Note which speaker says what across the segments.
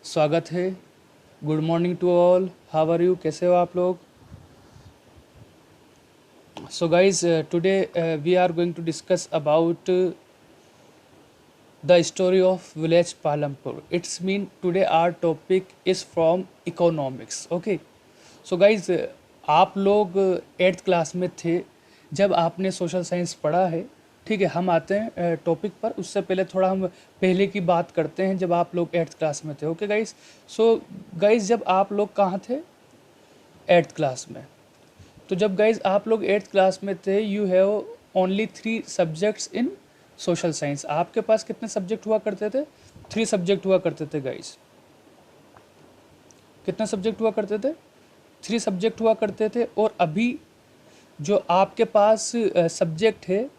Speaker 1: स्वागत है। Good morning to all, how are you, कैसे हो आप लोग? So guys, today we are going to discuss about the story of village Palampur. It's mean today our topic is from economics. Okay, so guys, आप लोग eighth class में थे जब आपने सोशल साइंस पढ़ा है. ठीक है, हम आते हैं टॉपिक पर. उससे पहले थोड़ा हम पहले की बात करते हैं जब आप लोग एट्थ क्लास में थे. ओके गाइज, सो गाइज, जब आप लोग कहाँ थे? एट्थ क्लास में. तो जब गाइज आप लोग एट्थ क्लास में थे, you have only 3 subjects in social science. आपके पास कितने सब्जेक्ट हुआ करते थे? 3 सब्जेक्ट हुआ करते थे गाइज. कितने सब्जेक्ट हुआ करते थे? 3 सब्जेक्ट हुआ करते थे. और अभी जो आपके पास सब्जेक्ट है,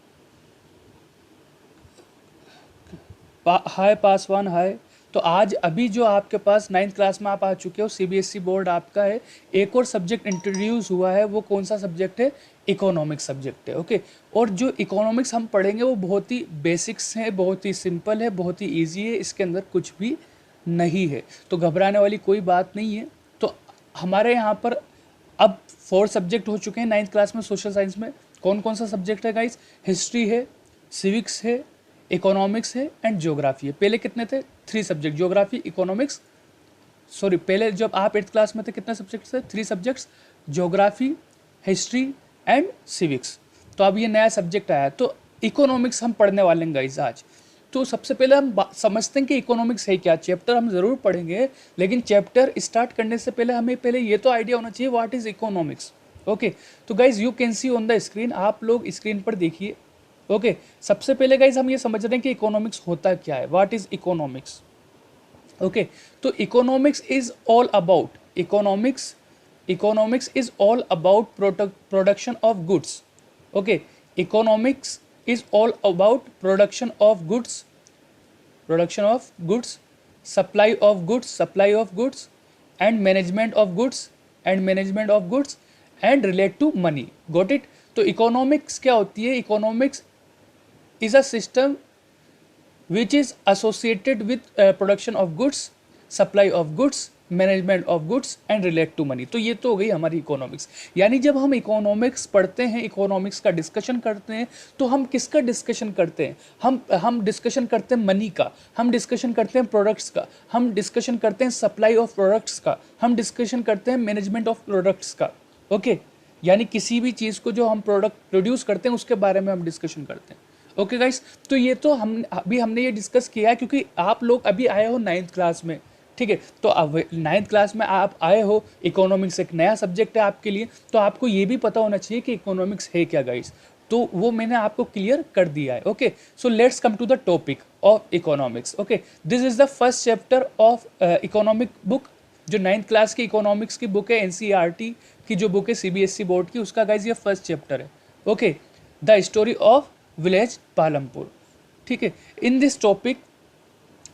Speaker 1: हाई पास वन हाई, तो आज अभी जो आपके पास 9th क्लास में आप आ चुके हो, सीबीएसई बोर्ड आपका है, एक और सब्जेक्ट इंट्रोड्यूस हुआ है. वो कौन सा सब्जेक्ट है? इकोनॉमिक्स सब्जेक्ट है. ओके, और जो इकोनॉमिक्स हम पढ़ेंगे वो बहुत ही बेसिक्स है, बहुत ही सिंपल है, बहुत ही ईजी है. इसके अंदर कुछ भी नहीं है, तो घबराने वाली कोई बात नहीं है. तो हमारे यहाँ पर अब 4 सब्जेक्ट हो चुके हैं 9th क्लास में सोशल साइंस में. कौन कौन सा सब्जेक्ट है गाइस? हिस्ट्री है, सिविक्स है, इकोनॉमिक्स है एंड ज्योग्राफी है. पहले कितने थे? 3 सब्जेक्ट, ज्योग्राफी, इकोनॉमिक्स. सॉरी, पहले जब आप 8th क्लास में थे कितने सब्जेक्ट थे? 3 subjects, geography, history and civics. तो अब ये नया सब्जेक्ट आया, तो इकोनॉमिक्स हम पढ़ने वाले हैं गाइज आज. तो सबसे पहले हम समझते हैं कि इकोनॉमिक्स है क्या. चैप्टर हम ज़रूर पढ़ेंगे, लेकिन चैप्टर स्टार्ट करने से पहले हमें पहले ये तो आइडिया होना चाहिए व्हाट इज़ इकोनॉमिक्स. ओके, तो guys you can see on the screen, आप लोग स्क्रीन पर देखिए. ओके, सबसे पहले गाइज हम ये समझ रहे हैं कि इकोनॉमिक्स होता क्या है. What is economics? ओके, तो economics is all about economics is all about production of goods. Okay, economics is all about production of goods, supply of goods and management of goods and relate to money. Got it? तो economics क्या होती है? Economics is a system which is associated with production of goods, supply of goods, management of goods and relate to money. तो ये तो हो गई हमारी इकोनॉमिक्स. यानी जब हम इकोनॉमिक्स पढ़ते हैं, इकोनॉमिक्स का डिस्कशन करते हैं, तो हम किसका डिस्कशन करते हैं? हम डिस्कशन करते हैं मनी का, हम डिस्कशन करते हैं प्रोडक्ट्स का, हम डिस्कशन करते हैं सप्लाई ऑफ प्रोडक्ट्स का, हम डिस्कशन करते हैं मैनेजमेंट ऑफ प्रोडक्ट्स का. ओके, यानी किसी भी चीज़ को जो हम प्रोडक्ट प्रोड्यूस करते हैं उसके बारे में हम डिस्कशन करते हैं. ओके गाइस, तो ये तो हमने ये डिस्कस किया है क्योंकि आप लोग अभी आए हो 9th क्लास में. ठीक है, तो अब 9th क्लास में आप आए हो, इकोनॉमिक्स एक नया सब्जेक्ट है आपके लिए, तो आपको ये भी पता होना चाहिए कि इकोनॉमिक्स है क्या गाइस. तो वो मैंने आपको क्लियर कर दिया है. Okay, so let's come to the topic of economics. Okay, this is the first chapter of economic book. जो 9th क्लास की इकोनॉमिक्स की बुक है, एनसीईआरटी की जो बुक है सीबीएसई बोर्ड की, उसका गाइज ये फर्स्ट चैप्टर है. Okay, the story of village Palampur. ठीक है, in this topic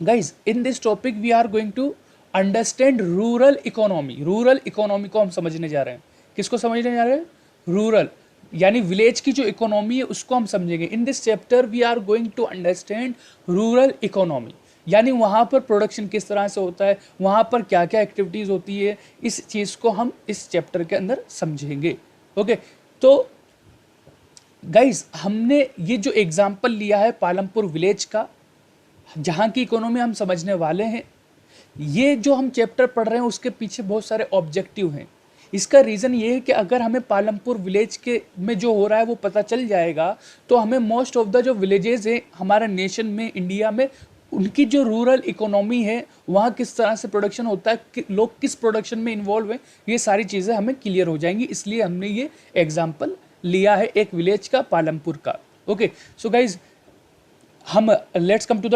Speaker 1: guys, in this topic we are going to understand rural economy. Rural economy को हम समझने जा रहे हैं. किसको समझने जा रहे हैं? रूरल, यानी विलेज की जो इकोनॉमी है उसको हम समझेंगे. In this chapter we are going to understand rural economy, यानी वहाँ पर प्रोडक्शन किस तरह से होता है, वहाँ पर क्या क्या एक्टिविटीज़ होती है, इस चीज़ को हम इस चैप्टर के अंदर समझेंगे. ओके, तो गाइज हमने ये जो एग्जाम्पल लिया है पालमपुर विलेज का, जहाँ की इकोनॉमी हम समझने वाले हैं, ये जो हम चैप्टर पढ़ रहे हैं उसके पीछे बहुत सारे ऑब्जेक्टिव हैं. इसका रीज़न ये है कि अगर हमें पालमपुर विलेज के में जो हो रहा है वो पता चल जाएगा, तो हमें मोस्ट ऑफ द जो विलेजेस हैं हमारे नेशन में, इंडिया में, उनकी जो रूरल इकोनॉमी है, वहाँ किस तरह से प्रोडक्शन होता है, लोग किस प्रोडक्शन में इन्वॉल्व हैं, ये सारी चीज़ें हमें क्लियर हो जाएंगी. इसलिए हमने ये एग्जाम्पल लिया है एक विलेज का, पालमपुर का. ओके, सो गाइज हम let's come to the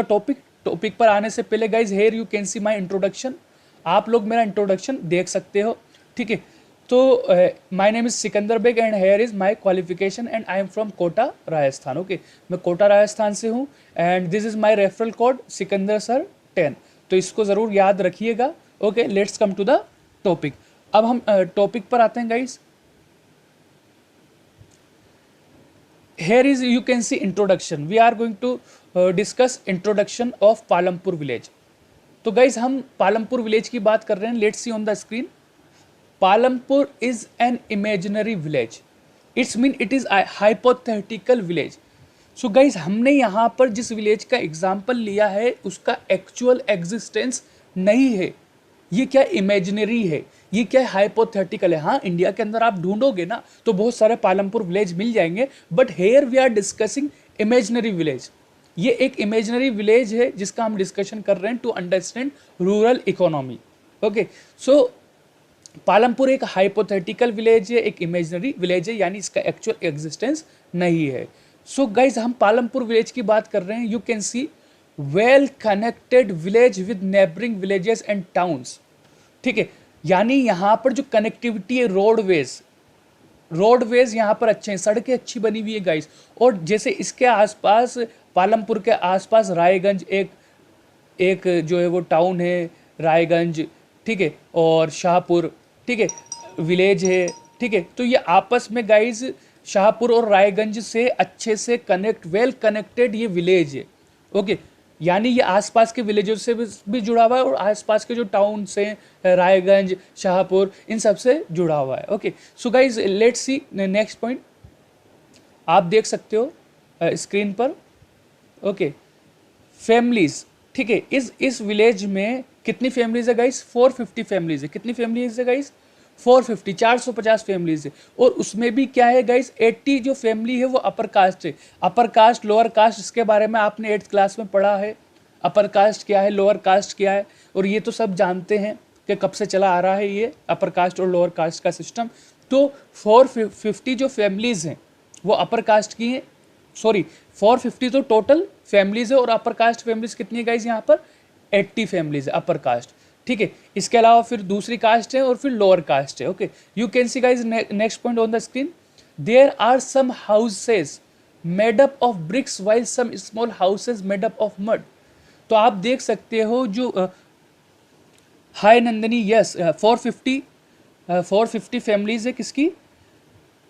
Speaker 1: topic पर आने से पहले guys, here you can see my introduction. आप लोग मेरा इंट्रोडक्शन देख सकते हो. ठीक है, तो my name is Sikandar Beg and here is my qualification and I am from Kota Rajasthan. Okay, मैं कोटा राजस्थान से हूँ and this is my referral code Sikandar sir 10. तो इसको ज़रूर याद रखिएगा. Okay, let's come to the topic. अब हम टॉपिक पर आते हैं guys. Here is, you can see introduction. We are going to discuss introduction of Palampur village. तो गाइज हम पालमपुर विलेज की बात कर रहे हैं। Let's see on the screen. Palampur is an imaginary village, it's mean it is hypothetical village. So guys हमने यहाँ पर जिस विलेज का एग्जाम्पल लिया है उसका एक्चुअल एग्जिस्टेंस नहीं है, ये क्या इमेजिनरी है, ये क्या हाइपोथेटिकल है। हाँ, इंडिया के अंदर आप ढूंढोगे ना तो बहुत सारे पालमपुर विलेज मिल जाएंगे, but here we are discussing imaginary village. ये एक इमेजिनरी विलेज है जिसका हम डिस्कशन कर रहे हैं to understand rural economy. Okay, so Palampur एक हाइपोथेटिकल विलेज है, एक इमेजिनरी विलेज है, यानी इसका एक्चुअल एग्जिस्टेंस नहीं है। सो गाइज हम पालमपुर विलेज की बात कर रहे हैं। You can C well connected village with neighbouring villages and towns. ठीक है, यानी यहाँ पर जो कनेक्टिविटी है, रोडवेज यहाँ पर अच्छे हैं, सड़कें अच्छी बनी हुई है गाइस। और जैसे इसके आसपास, पालमपुर के आसपास रायगंज एक जो है वो टाउन है, रायगंज, ठीक है, और शाहपुर, ठीक है, विलेज है, ठीक है। तो ये आपस में गाइज शाहपुर और रायगंज से अच्छे से वेल कनेक्टेड ये विलेज है। ओके, यानी ये आसपास के विलेजों से भी जुड़ा हुआ है और आसपास के जो टाउन से, रायगंज, शाहपुर, इन सब से जुड़ा हुआ है। Okay, so guys let's see next point. आप देख सकते हो स्क्रीन पर। ओके, फैमिलीज, ठीक है, इस विलेज में कितनी फैमिलीज है गाइस? 450 फैमिलीज है। कितनी फैमिलीज है गाइस? 450, 450 फैमिलीज है। और उसमें भी क्या है गाइस, 80 जो फैमिली है वो अपर कास्ट है। अपर कास्ट, लोअर कास्ट, इसके बारे में आपने 8th क्लास में पढ़ा है। अपर कास्ट क्या है, लोअर कास्ट क्या है, और ये तो सब जानते हैं कि कब से चला आ रहा है ये अपर कास्ट और लोअर कास्ट का सिस्टम। तो 450 जो फैमिलीज हैं वो अपर कास्ट की हैं। सॉरी, 450 तो टोटल फैमिलीज है, और अपर कास्ट फैमिलीज कितनी है गाइस? यहाँ पर 80 फैमिलीज है अपर कास्ट। ठीक है, इसके अलावा फिर दूसरी कास्ट है और फिर लोअर कास्ट है। Okay, you can see guys next point on the screen. There are some houses made up of bricks while some small houses made up of mud. तो आप देख सकते हो जो हाय नंदिनी, यस, 450 फैमिलीज है किसकी?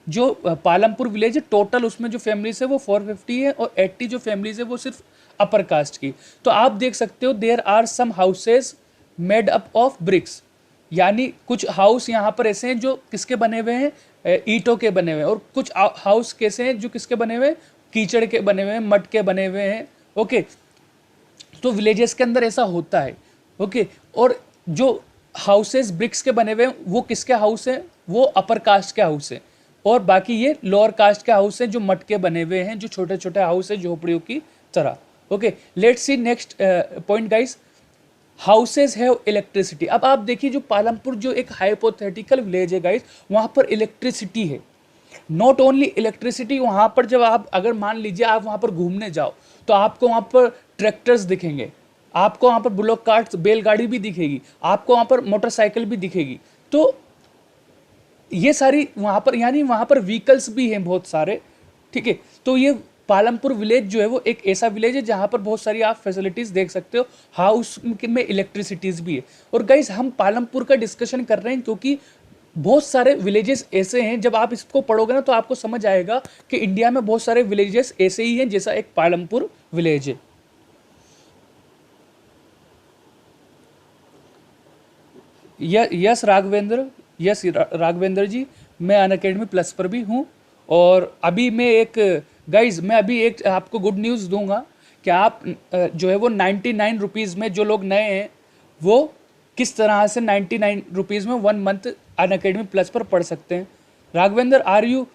Speaker 1: जो पालमपुर विलेज है, टोटल उसमें जो फैमिलीज है वो 450 है, और 80 जो फैमिलीज है वो सिर्फ अपर कास्ट की। तो आप देख सकते हो there are some houses made up of bricks, यानी कुछ हाउस यहाँ पर ऐसे हैं जो किसके बने हुए हैं? ईंटों के बने हुए हैं। और कुछ हाउस कैसे हैं जो किसके बने हुए हैं? कीचड़ के बने हुए हैं, मड के बने हुए हैं। ओके, तो विलेजेस के अंदर ऐसा होता है। ओके, और जो हाउसेस ब्रिक्स के बने हुए हैं वो किसके हाउस हैं? वो अपर कास्ट के हाउस हैं। और बाकी ये लोअर कास्ट के हाउस हैं जो मड के बने हुए हैं, जो छोटे छोटे हाउस हैं झोपड़ियों की तरह। Okay, let's see next point guys. Houses have electricity. अब आप देखिए जो पालमपुर जो एक हाइपोथेटिकल विलेज है गाइस, वहाँ पर इलेक्ट्रिसिटी है। नॉट ओनली इलेक्ट्रिसिटी, वहाँ पर जब आप अगर मान लीजिए आप वहाँ पर घूमने जाओ तो आपको वहाँ पर ट्रैक्टर्स दिखेंगे, आपको वहाँ पर ब्लॉक कार्ट्स, बैलगाड़ी भी दिखेगी, आपको वहाँ पर मोटरसाइकिल भी दिखेगी। तो ये सारी वहाँ पर, यानी वहाँ पर व्हीकल्स भी हैं बहुत सारे। ठीक है, तो ये पालमपुर विलेज जो है वो एक ऐसा विलेज है जहाँ पर बहुत सारी आप फैसिलिटीज़ देख सकते हो, हाउस में इलेक्ट्रिसिटीज़ भी है। और गाइस हम पालमपुर का डिस्कशन कर रहे हैं क्योंकि बहुत सारे विलेजेस ऐसे हैं, जब आप इसको पढ़ोगे ना तो आपको समझ आएगा कि इंडिया में बहुत सारे विलेजेस ऐसे ही हैं जैसा एक पालमपुर विलेज है। यस राघवेंद्र, यस राघवेंद्र जी, मैं अनअकैडमी प्लस पर भी हूँ। और अभी मैं एक आपको गुड न्यूज़ दूंगा कि आप जो है वो 99 रुपीज़ में, जो लोग नए हैं वो किस तरह से 99 रुपीज़ में 1 मंथ अनअकैडमी प्लस पर पढ़ सकते हैं। राघवेंद्र, आर यू,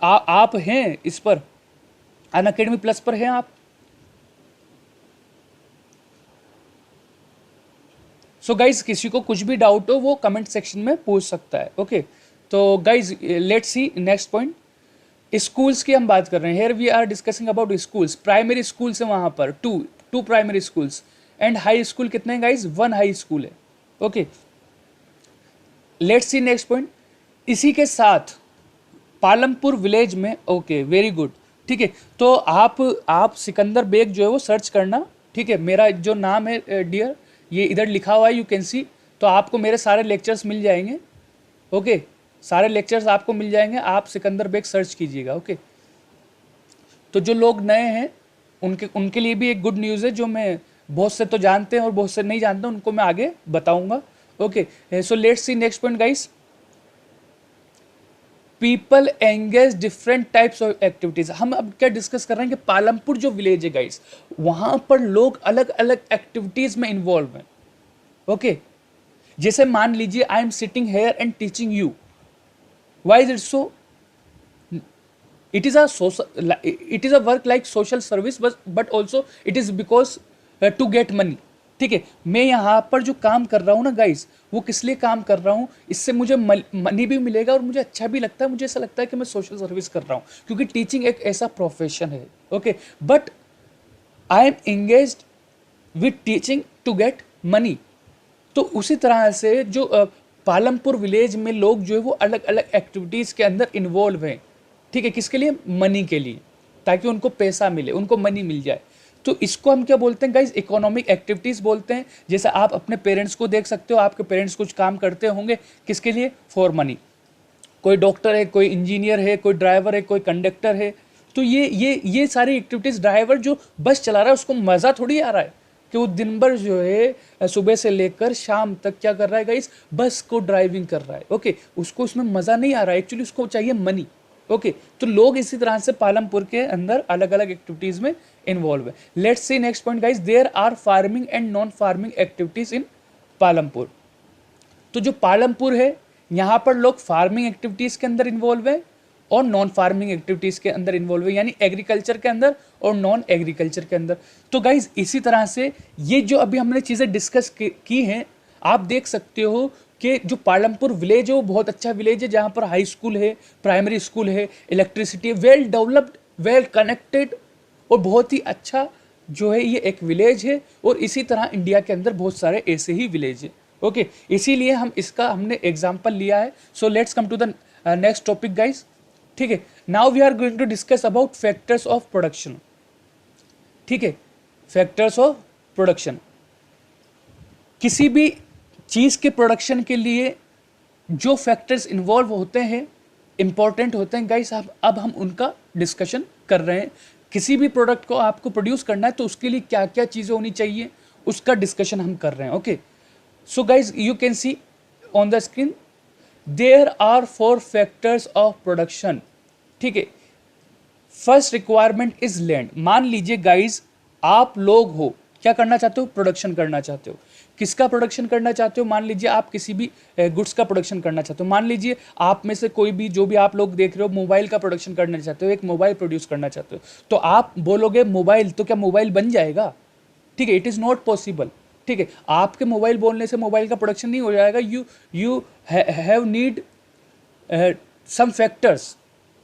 Speaker 1: आप हैं इस पर, अनअकैडमी प्लस पर हैं आप? सो गाइज किसी को कुछ भी डाउट हो वो कमेंट सेक्शन में पूछ सकता है। ओके, तो guys let's see next point. Schools की हम बात कर रहे हैं। Here we are discussing about schools. Primary schools है वहाँ पर two primary schools, and high school कितने हैं गाइज? 1 हाई स्कूल है। Okay, let's see next point. इसी के साथ पालमपुर विलेज में, ओके वेरी गुड, ठीक है, तो आप सिकंदर बेग जो है वो सर्च करना। ठीक है, मेरा जो नाम है डियर ये इधर लिखा हुआ है, यू कैन सी। तो आपको मेरे सारे लेक्चर्स मिल जाएंगे। ओके, सारे लेक्चर्स आपको मिल जाएंगे, आप सिकंदर बेग सर्च कीजिएगा। ओके, तो जो लोग नए हैं उनके लिए भी एक गुड न्यूज़ है जो मैं बहुत से तो जानते हैं और बहुत से नहीं जानते, उनको मैं आगे बताऊंगा। Okay, so let's see next point guys. People engage different types of activities. हम अब क्या डिस्कस कर रहे हैं कि पालमपुर जो विलेज है गाइस, वहां पर लोग अलग अलग एक्टिविटीज में इन्वॉल्व हैं। ओके, जैसे मान लीजिए आई am sitting hair and teaching you, why is it so? it is a social, it is a work like social service, but also it is because to get money। ठीक है, मैं यहाँ पर जो काम कर रहा हूँ ना गाइस, वो किस लिए काम कर रहा हूँ, इससे मुझे मनी भी मिलेगा और मुझे अच्छा भी लगता है, मुझे ऐसा लगता है कि मैं सोशल सर्विस कर रहा हूँ, क्योंकि टीचिंग एक ऐसा प्रोफेशन है। Okay, but I am engaged with teaching to get money. तो उसी तरह से जो पालमपुर विलेज में लोग जो है वो अलग अलग एक्टिविटीज़ के अंदर इन्वॉल्व हैं। ठीक है, किसके लिए? मनी के लिए, ताकि उनको पैसा मिले, उनको मनी मिल जाए। तो इसको हम क्या बोलते हैं गाइज? इकोनॉमिक एक्टिविटीज़ बोलते हैं। जैसे आप अपने पेरेंट्स को देख सकते हो, आपके पेरेंट्स कुछ काम करते होंगे, किसके लिए? For money. कोई डॉक्टर है, कोई इंजीनियर है, कोई ड्राइवर है, कोई कंडक्टर है। तो ये सारी एक्टिविटीज़, ड्राइवर जो बस चला रहा है उसको मज़ा थोड़ी आ रहा है कि वो दिन भर जो है सुबह से लेकर शाम तक क्या कर रहा है गाइस? बस को ड्राइविंग कर रहा है। ओके, उसको उसमें मज़ा नहीं आ रहा है, एक्चुअली उसको चाहिए मनी। ओके, तो लोग इसी तरह से पालमपुर के अंदर अलग अलग एक्टिविटीज़ में इन्वॉल्व है। Let's see next point guys. There are farming and non farming activities in Palampur. तो जो पालमपुर है, यहाँ पर लोग फार्मिंग एक्टिविटीज़ के अंदर इन्वॉल्व है और नॉन फार्मिंग एक्टिविटीज़ के अंदर इन्वॉल्व है, यानी एग्रीकल्चर के अंदर और नॉन एग्रीकल्चर के अंदर। तो गाइज इसी तरह से ये जो अभी हमने चीज़ें डिस्कस की हैं, आप देख सकते हो कि जो पालमपुर विलेज है वो बहुत अच्छा विलेज है, जहाँ पर हाई स्कूल है, प्राइमरी स्कूल है, इलेक्ट्रिसिटी है, वेल डेवलप्ड, वेल कनेक्टेड और बहुत ही अच्छा जो है ये एक विलेज है। और इसी तरह इंडिया के अंदर बहुत सारे ऐसे ही विलेज है। ओके, इसीलिए हमने एग्जाम्पल लिया है। So let's come to the next topic guys. ठीक है, now we are going to discuss about factors of production. ठीक है, फैक्टर्स ऑफ प्रोडक्शन, किसी भी चीज़ के प्रोडक्शन के लिए जो फैक्टर्स इन्वॉल्व होते हैं, इंपॉर्टेंट होते हैं गाइस, अब हम उनका डिस्कशन कर रहे हैं। किसी भी प्रोडक्ट को आपको प्रोड्यूस करना है तो उसके लिए क्या क्या चीज़ें होनी चाहिए, उसका डिस्कशन हम कर रहे हैं। Okay, so guys you can see on the screen, there are 4 factors of production. ठीक है, फर्स्ट रिक्वायरमेंट इज लैंड। मान लीजिए गाइज आप लोग हो, क्या करना चाहते हो? प्रोडक्शन करना चाहते हो। किसका प्रोडक्शन करना चाहते हो? मान लीजिए आप किसी भी गुड्स का प्रोडक्शन करना चाहते हो। मान लीजिए आप में से कोई भी, जो भी आप लोग देख रहे हो, मोबाइल का प्रोडक्शन करना चाहते हो, एक मोबाइल प्रोड्यूस करना चाहते हो। तो आप बोलोगे मोबाइल, तो क्या मोबाइल बन जाएगा? ठीक है, इट इज़ नॉट पॉसिबल। ठीक है, आपके मोबाइल बोलने से मोबाइल का प्रोडक्शन नहीं हो जाएगा। You have need some factors.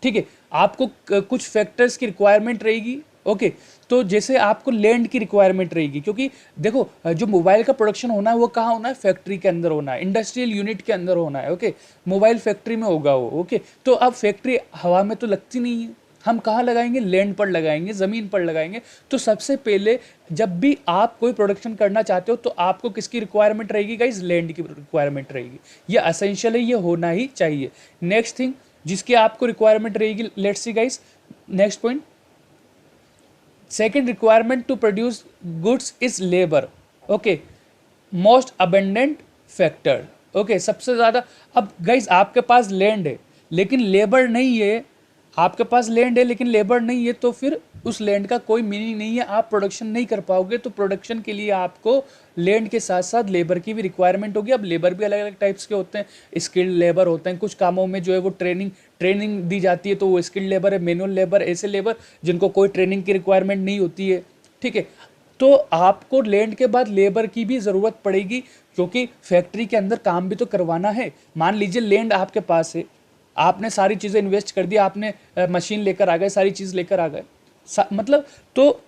Speaker 1: ठीक है, आपको कुछ फैक्टर्स की रिक्वायरमेंट रहेगी। ओके, तो जैसे आपको लैंड की रिक्वायरमेंट रहेगी, क्योंकि देखो जो मोबाइल का प्रोडक्शन होना है वो कहाँ होना है? फैक्ट्री के अंदर होना है, इंडस्ट्रियल यूनिट के अंदर होना है। ओके, मोबाइल फैक्ट्री में होगा वो। ओके, तो अब फैक्ट्री हवा में तो लगती नहीं है, हम कहाँ लगाएंगे? लैंड पर लगाएंगे, ज़मीन पर लगाएंगे। तो सबसे पहले जब भी आप कोई प्रोडक्शन करना चाहते हो तो आपको किसकी रिक्वायरमेंट रहेगी गाइज? लैंड की रिक्वायरमेंट रहेगी। ये असेंशियल है, ये होना ही चाहिए। नेक्स्ट थिंग जिसकी आपको रिक्वायरमेंट रहेगी, let's see guys next point. Second requirement to produce goods is labour. Okay, most abundant factor. Okay, सबसे ज़्यादा। अब गाइज आपके पास लैंड है लेकिन लेबर नहीं है, आपके पास लैंड है लेकिन लेबर नहीं है, तो फिर उस लैंड का कोई मीनिंग नहीं है, आप प्रोडक्शन नहीं कर पाओगे। तो प्रोडक्शन के लिए आपको लैंड के साथ साथ लेबर की भी रिक्वायरमेंट होगी। अब लेबर भी अलग अलग टाइप्स के होते हैं, स्किल्ड लेबर होते हैं, कुछ कामों में जो है वो ट्रेनिंग दी जाती है, तो वो स्किल्ड लेबर है, मैनुअल लेबर, ऐसे लेबर जिनको कोई ट्रेनिंग की रिक्वायरमेंट नहीं होती है। ठीक है, तो आपको लैंड के बाद लेबर की भी ज़रूरत पड़ेगी, क्योंकि फैक्ट्री के अंदर काम भी तो करवाना है। मान लीजिए लैंड आपके पास है, आपने सारी चीज़ें इन्वेस्ट कर दी, आपने मशीन लेकर आ गए, सारी चीज़ लेकर आ गए, मतलब तो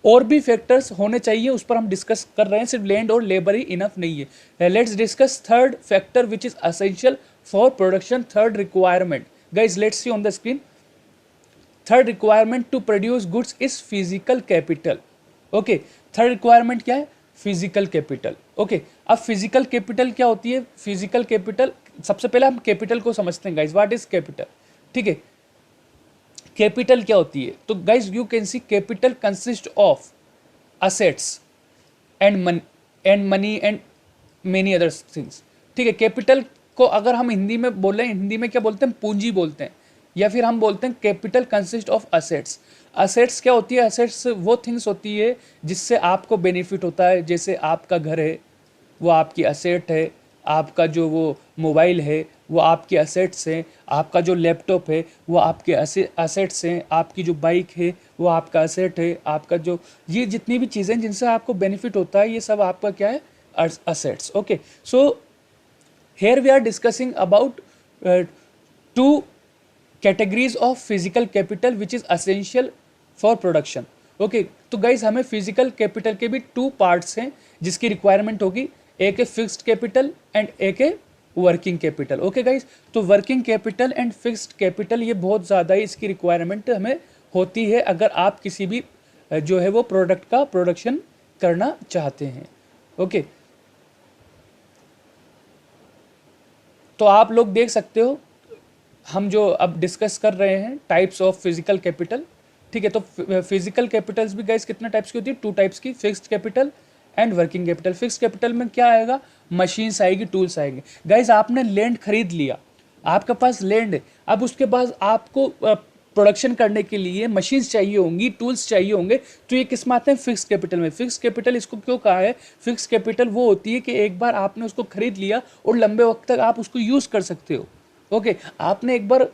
Speaker 1: और भी फैक्टर्स होने चाहिए, उस पर हम डिस्कस कर रहे हैं। सिर्फ लैंड और लेबर ही इनफ नहीं है। Let's discuss third factor which is essential for production. Third requirement guys, let's C on the screen. Third requirement to produce goods is physical capital. Okay, third requirement क्या है? Physical capital. Okay, अब physical capital क्या होती है? Physical capital, सबसे पहले हम capital को समझते हैं गाइज, व्हाट इज कैपिटल। ठीक है, कैपिटल क्या होती है? तो guys you can C capital consist of assets. And money and many other things. ठीक है, कैपिटल को अगर हम हिंदी में बोलें, हिंदी में क्या बोलते हैं, पूंजी बोलते हैं, या फिर हम बोलते हैं capital consist of assets. Assets क्या होती है, असेट्स वो थिंग्स होती है जिससे आपको बेनिफिट होता है। जैसे आपका घर है, वो आपकी असेट है, आपका जो वो मोबाइल है वो आपके असेट्स हैं, आपका जो लैपटॉप है वो आपके असेट्स हैं, आपकी जो बाइक है वो आपका असेट है, आपका जो ये जितनी भी चीज़ें जिनसे आपको बेनिफिट होता है ये सब आपका क्या है, assets. Okay, so here we are discussing about two categories of physical capital which is essential for production। Okay, तो गाइज हमें फिजिकल कैपिटल के भी टू पार्ट्स हैं जिसकी रिक्वायरमेंट होगी, एक है फिक्स्ड कैपिटल एंड एक है वर्किंग कैपिटल। ओके गाइज, तो working capital and fixed capital ये बहुत ज़्यादा ही इसकी रिक्वायरमेंट हमें होती है अगर आप किसी भी जो है वो प्रोडक्ट का प्रोडक्शन करना चाहते हैं। ओके, तो आप लोग देख सकते हो हम जो अब डिस्कस कर रहे हैं टाइप्स ऑफ फिजिकल कैपिटल। ठीक है, तो फिजिकल कैपिटल्स भी गाइस कितना टाइप्स की होती है, टू टाइप्स की, fixed capital and working capital. Fixed capital में क्या आएगा, मशीन्स आएगी, टूल्स आएंगे। गाइस आपने लैंड खरीद लिया, आपके पास लैंड है, अब उसके बाद आपको प्रोडक्शन करने के लिए मशीन्स चाहिए होंगी, टूल्स चाहिए होंगे, तो ये किस में आते हैं, फिक्स कैपिटल में। फिक्स कैपिटल इसको क्यों कहा है, फिक्स कैपिटल वो होती है कि एक बार आपने उसको खरीद लिया और लंबे वक्त तक आप उसको यूज़ कर सकते हो। ओके, आपने एक बार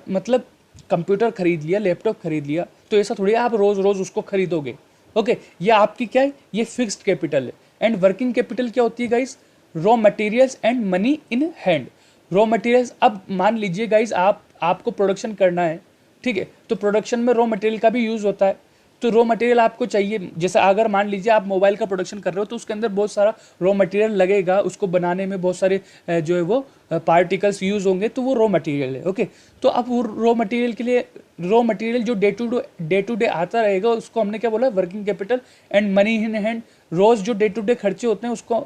Speaker 1: मतलब कंप्यूटर खरीद लिया, लैपटॉप खरीद लिया, तो ऐसा थोड़ी आप रोज़ रोज़ उसको खरीदोगे। ओके, ये आपकी क्या है, ये फिक्स्ड कैपिटल है। एंड वर्किंग कैपिटल क्या होती है guys, raw materials and money in hand. Raw materials, अब मान लीजिए गाइस आपको प्रोडक्शन करना है, ठीक है, तो प्रोडक्शन में रॉ मटेरियल का भी यूज़ होता है। तो रॉ मटेरियल आपको चाहिए, जैसे अगर मान लीजिए आप मोबाइल का प्रोडक्शन कर रहे हो तो उसके अंदर बहुत सारा रॉ मटेरियल लगेगा, उसको बनाने में बहुत सारे जो है वो पार्टिकल्स यूज़ होंगे, तो वो रॉ मटेरियल है। ओके, तो अब वो रॉ मटेरियल के लिए, रॉ मटेरियल जो डे टू डे आता रहेगा उसको हमने क्या बोला, working capital. And money in hand, रोज़ जो डे टू डे खर्चे होते हैं उसको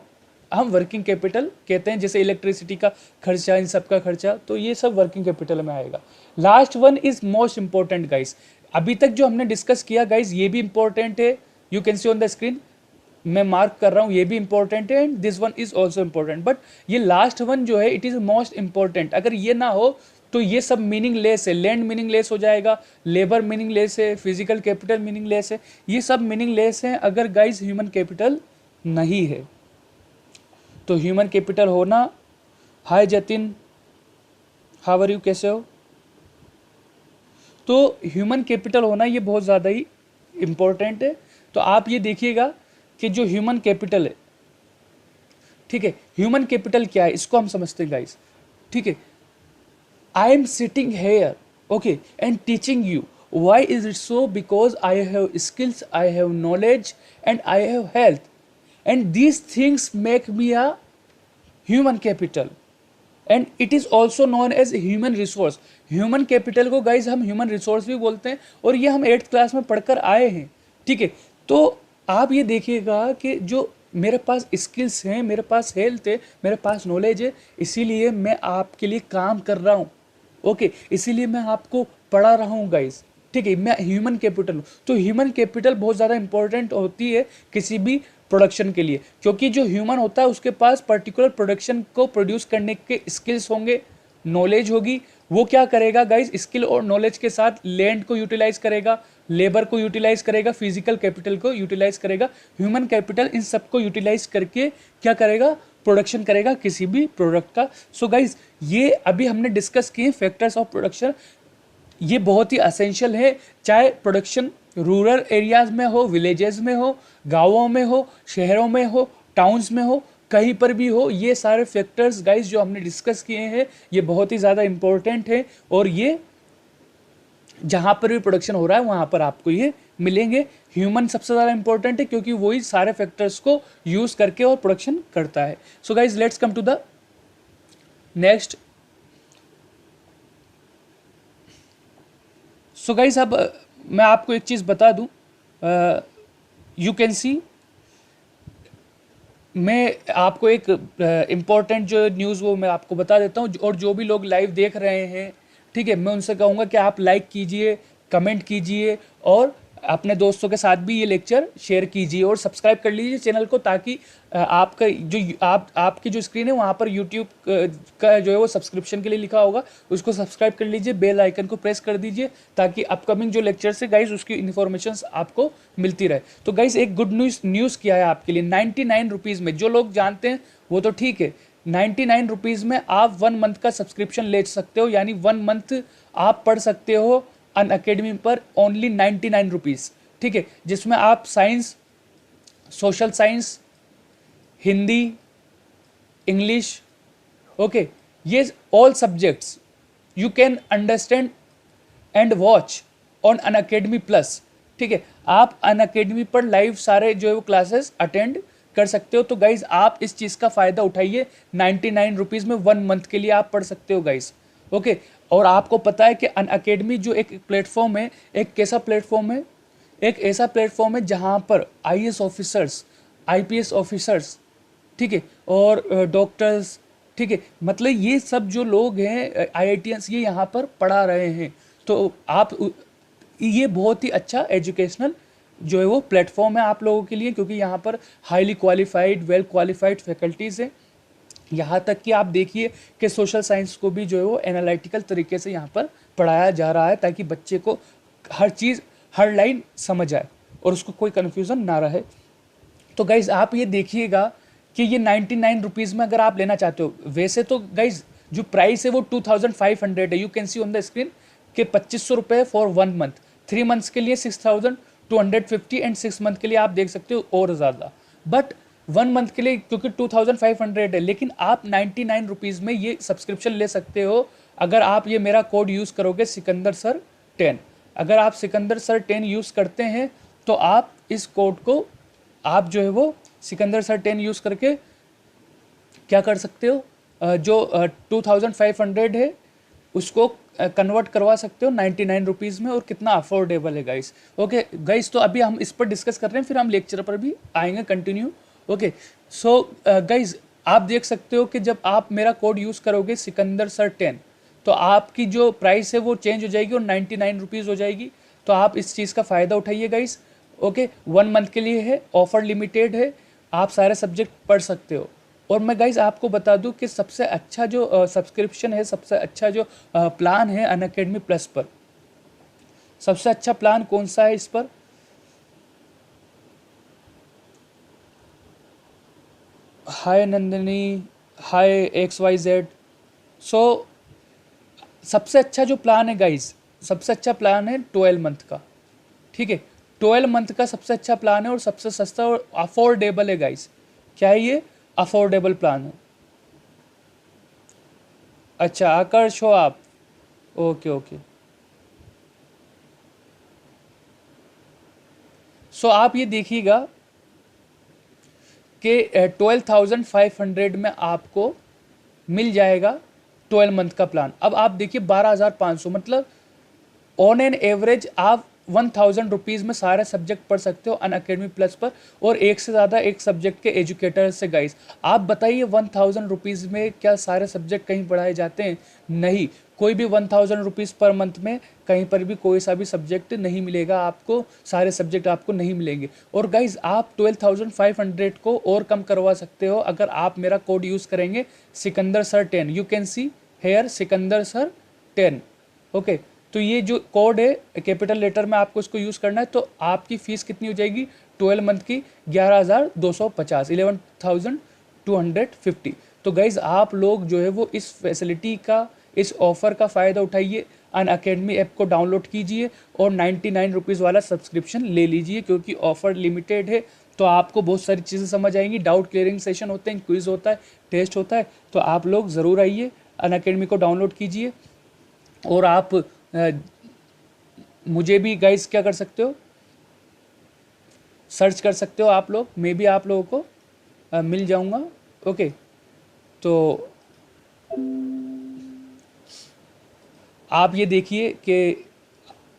Speaker 1: हम वर्किंग कैपिटल कहते हैं, जैसे इलेक्ट्रिसिटी का खर्चा, इन सब का खर्चा, तो ये सब वर्किंग कैपिटल में आएगा। Last one is most important guys, अभी तक जो हमने डिस्कस किया गाइस ये भी इंपॉर्टेंट है, you can see on the screen, मैं मार्क कर रहा हूँ, ये भी इंपॉर्टेंट है and this one is also important, but ये लास्ट वन जो है इट इज़ मोस्ट इंपॉर्टेंट। अगर ये ना हो तो ये सब मीनिंगलेस है, लैंड मीनिंगलेस हो जाएगा, लेबर मीनिंगलेस है, फिजिकल कैपिटल मीनिंगलेस है, ये सब मीनिंगलेस हैं अगर गाइस ह्यूमन कैपिटल नहीं है। तो ह्यूमन कैपिटल होना, हाय जतिन, हाउ आर यू, कैसे हो, तो ह्यूमन कैपिटल होना ये बहुत ज़्यादा ही इम्पोर्टेंट है। तो आप ये देखिएगा कि जो ह्यूमन कैपिटल है, ठीक है, ह्यूमन कैपिटल क्या है इसको हम समझते हैं गाइस। ठीक है, I am sitting here, okay, and teaching you, why is it so, because I have skills, I have knowledge and I have health, and these things make me a human capital and it is also known as human resource. Human capital को guys हम human resource भी बोलते हैं और ये हम 8th class में पढ़कर आए हैं। ठीक है, तो आप ये देखिएगा कि जो मेरे पास स्किल्स हैं, मेरे पास हेल्थ है, मेरे पास नॉलेज है, इसीलिए मैं आपके लिए काम कर रहा हूँ। ओके, इसीलिए मैं आपको पढ़ा रहा हूँ गाइज। ठीक है, मैं ह्यूमन कैपिटल हूँ। तो ह्यूमन कैपिटल बहुत ज़्यादा इंपॉर्टेंट होती है किसी भी प्रोडक्शन के लिए, क्योंकि जो ह्यूमन होता है उसके पास पर्टिकुलर प्रोडक्शन को प्रोड्यूस करने के स्किल्स होंगे, नॉलेज होगी। वो क्या करेगा गाइस, स्किल और नॉलेज के साथ लैंड को यूटिलाइज करेगा, लेबर को यूटिलाइज करेगा, फिजिकल कैपिटल को यूटिलाइज करेगा। ह्यूमन कैपिटल इन सबको यूटिलाइज करके क्या करेगा, प्रोडक्शन करेगा किसी भी प्रोडक्ट का। सो गाइस ये अभी हमने डिस्कस किए फैक्टर्स ऑफ प्रोडक्शन, ये बहुत ही असेंशियल है, चाहे प्रोडक्शन रूरल एरियाज़ में हो, विलेजेस में हो, गाँवों में हो, शहरों में हो, टाउन्स में हो, कहीं पर भी हो, ये सारे फैक्टर्स गाइस जो हमने डिस्कस किए हैं ये बहुत ही ज़्यादा इम्पोर्टेंट है और ये जहाँ पर भी प्रोडक्शन हो रहा है वहाँ पर आपको ये मिलेंगे। ह्यूमन सबसे ज़्यादा इंपॉर्टेंट है क्योंकि वही सारे फैक्टर्स को यूज़ करके और प्रोडक्शन करता है। So guys let's come to the next. So guys अब मैं आपको एक चीज़ बता दूं, यू कैन सी, मैं आपको एक इम्पॉर्टेंट जो न्यूज़ वो मैं आपको बता देता हूँ, और जो भी लोग लाइव देख रहे हैं, ठीक है, मैं उनसे कहूँगा कि आप लाइक कीजिए, कमेंट कीजिए और अपने दोस्तों के साथ भी ये लेक्चर शेयर कीजिए और सब्सक्राइब कर लीजिए चैनल को, ताकि आपका जो आपकी जो स्क्रीन है वहाँ पर यूट्यूब का जो है वो सब्सक्रिप्शन के लिए लिखा होगा, उसको सब्सक्राइब कर लीजिए, बेल आइकन को प्रेस कर दीजिए, ताकि अपकमिंग जो लेक्चर्स है गाइज उसकी इन्फॉर्मेशन आपको मिलती रहे। तो गाइज एक गुड न्यूज़ किया है आपके लिए, 99 रुपीज़ में, जो लोग जानते हैं वो तो ठीक है, 99 रुपीज़ में आप 1 मंथ का सब्सक्रिप्शन ले सकते हो, यानी 1 मंथ आप पढ़ सकते हो अन अकेडमी पर ओनली 99 रुपीज़। ठीक है, जिसमें आप science, social science, Hindi, English, okay, ये all subjects you can understand and watch on Unacademy plus. ठीक है, आप अन अकेडमी पर लाइव सारे जो है वो क्लासेस अटेंड कर सकते हो। तो गाइज आप इस चीज़ का फ़ायदा उठाइए, 99 रुपीज़ में 1 मंथ के लिए आप पढ़ सकते हो गाइज। ओके, और आपको पता है कि अन अकेडमी जो एक प्लेटफॉर्म है, एक कैसा प्लेटफॉर्म है, एक ऐसा प्लेटफॉर्म है जहाँ पर आईएएस ऑफिसर्स, आईपीएस ऑफिसर्स, ठीक है, और डॉक्टर्स, ठीक है, मतलब ये सब जो लोग हैं आईआईटीएंस, ये यहाँ पर पढ़ा रहे हैं। तो आप ये बहुत ही अच्छा एजुकेशनल जो है वो प्लेटफॉर्म है आप लोगों के लिए, क्योंकि यहाँ पर highly qualified, well qualified faculties हैं। यहाँ तक कि आप देखिए कि सोशल साइंस को भी जो है वो एनालिटिकल तरीके से यहाँ पर पढ़ाया जा रहा है, ताकि बच्चे को हर चीज़, हर लाइन समझ आए और उसको कोई कन्फ्यूज़न ना रहे। तो गाइज़ आप ये देखिएगा कि ये 99 रुपीज़ में अगर आप लेना चाहते हो, वैसे तो गाइज़ जो प्राइस है वो 2500 है, you can see on the screen कि 2500 रुपये फॉर 1 मंथ, 3 मंथ्स के लिए 6250 एंड 6 मंथ के लिए आप देख सकते हो और ज़्यादा। बट 1 मंथ के लिए क्योंकि 2500 है, लेकिन आप 99 रुपीज़ में ये सब्सक्रिप्शन ले सकते हो अगर आप ये मेरा कोड यूज़ करोगे सिकंदर सर 10। अगर आप सिकंदर सर 10 यूज़ करते हैं तो आप इस कोड को, आप जो है वो सिकंदर सर 10 यूज़ करके क्या कर सकते हो, जो 2500 है उसको कन्वर्ट करवा सकते हो 99 रुपीज़ में, और कितना अफोर्डेबल है गाइस। ओके गाइस, तो अभी हम इस पर डिस्कस कर रहे हैं, फिर हम लेक्चर पर भी आएंगे कंटिन्यू। ओके, सो गाइस आप देख सकते हो कि जब आप मेरा कोड यूज़ करोगे सिकंदर सर 10, तो आपकी जो प्राइस है वो चेंज हो जाएगी और 99 रुपीज़ हो जाएगी। तो आप इस चीज़ का फ़ायदा उठाइए गाइस। ओके, 1 मंथ के लिए है, ऑफर लिमिटेड है, आप सारे सब्जेक्ट पढ़ सकते हो। और मैं गाइज आपको बता दूं कि सबसे अच्छा जो सब्सक्रिप्शन है, सबसे अच्छा जो प्लान है अन अकेडमी प्लस पर, सबसे अच्छा प्लान कौन सा है इस पर, हाय नंदिनी, हाय XYZ। सो सबसे अच्छा जो प्लान है गाइज, सबसे अच्छा प्लान है 12 मंथ का। ठीक है, 12 मंथ का सबसे अच्छा प्लान है और सबसे सस्ता और अफोर्डेबल है गाइज। क्या है ये? अफोर्डेबल प्लान है। अच्छा आकर्ष हो आप, ओके ओके। सो आप ये देखिएगा कि 12,500 में आपको मिल जाएगा 12 मंथ का प्लान। अब आप देखिए 12,500, मतलब ऑन एन एवरेज आप 1,000 रुपीज़ में सारे सब्जेक्ट पढ़ सकते हो अन अकेडमी प्लस पर, और एक से ज़्यादा एक सब्जेक्ट के एजुकेटर से गाइस। आप बताइए 1,000 रुपीज़ में क्या सारे सब्जेक्ट कहीं पढ़ाए जाते हैं? नहीं, कोई भी 1,000 रुपीज़ पर मंथ में कहीं पर भी कोई सा भी सब्जेक्ट नहीं मिलेगा आपको, सारे सब्जेक्ट आपको नहीं मिलेंगे। और गाइज आप 12,500 को और कम करवा सकते हो अगर आप मेरा कोड यूज़ करेंगे Sikandar sir 10। You can see here Sikandar sir 10। Okay, तो ये जो कोड है कैपिटल लेटर में आपको इसको यूज़ करना है। तो आपकी फ़ीस कितनी हो जाएगी 12 मंथ की? 11,250, 11,250। तो गाइज़ आप लोग जो है वो इस फैसिलिटी का, इस ऑफ़र का फ़ायदा उठाइए, अन अकेडमी ऐप को डाउनलोड कीजिए और 99 रुपीज़ वाला सब्सक्रिप्शन ले लीजिए, क्योंकि ऑफ़र लिमिटेड है। तो आपको बहुत सारी चीज़ें समझ आएंगी, डाउट क्लियरिंग सेशन होते हैं, क्विज़ होता है, टेस्ट होता है। तो आप लोग ज़रूर आइए, अन अकेडमी को डाउनलोड कीजिए। और आप मुझे भी गाइस क्या कर सकते हो, सर्च कर सकते हो आप लोग, मैं भी आप लोगों को मिल जाऊंगा। ओके, तो आप ये देखिए कि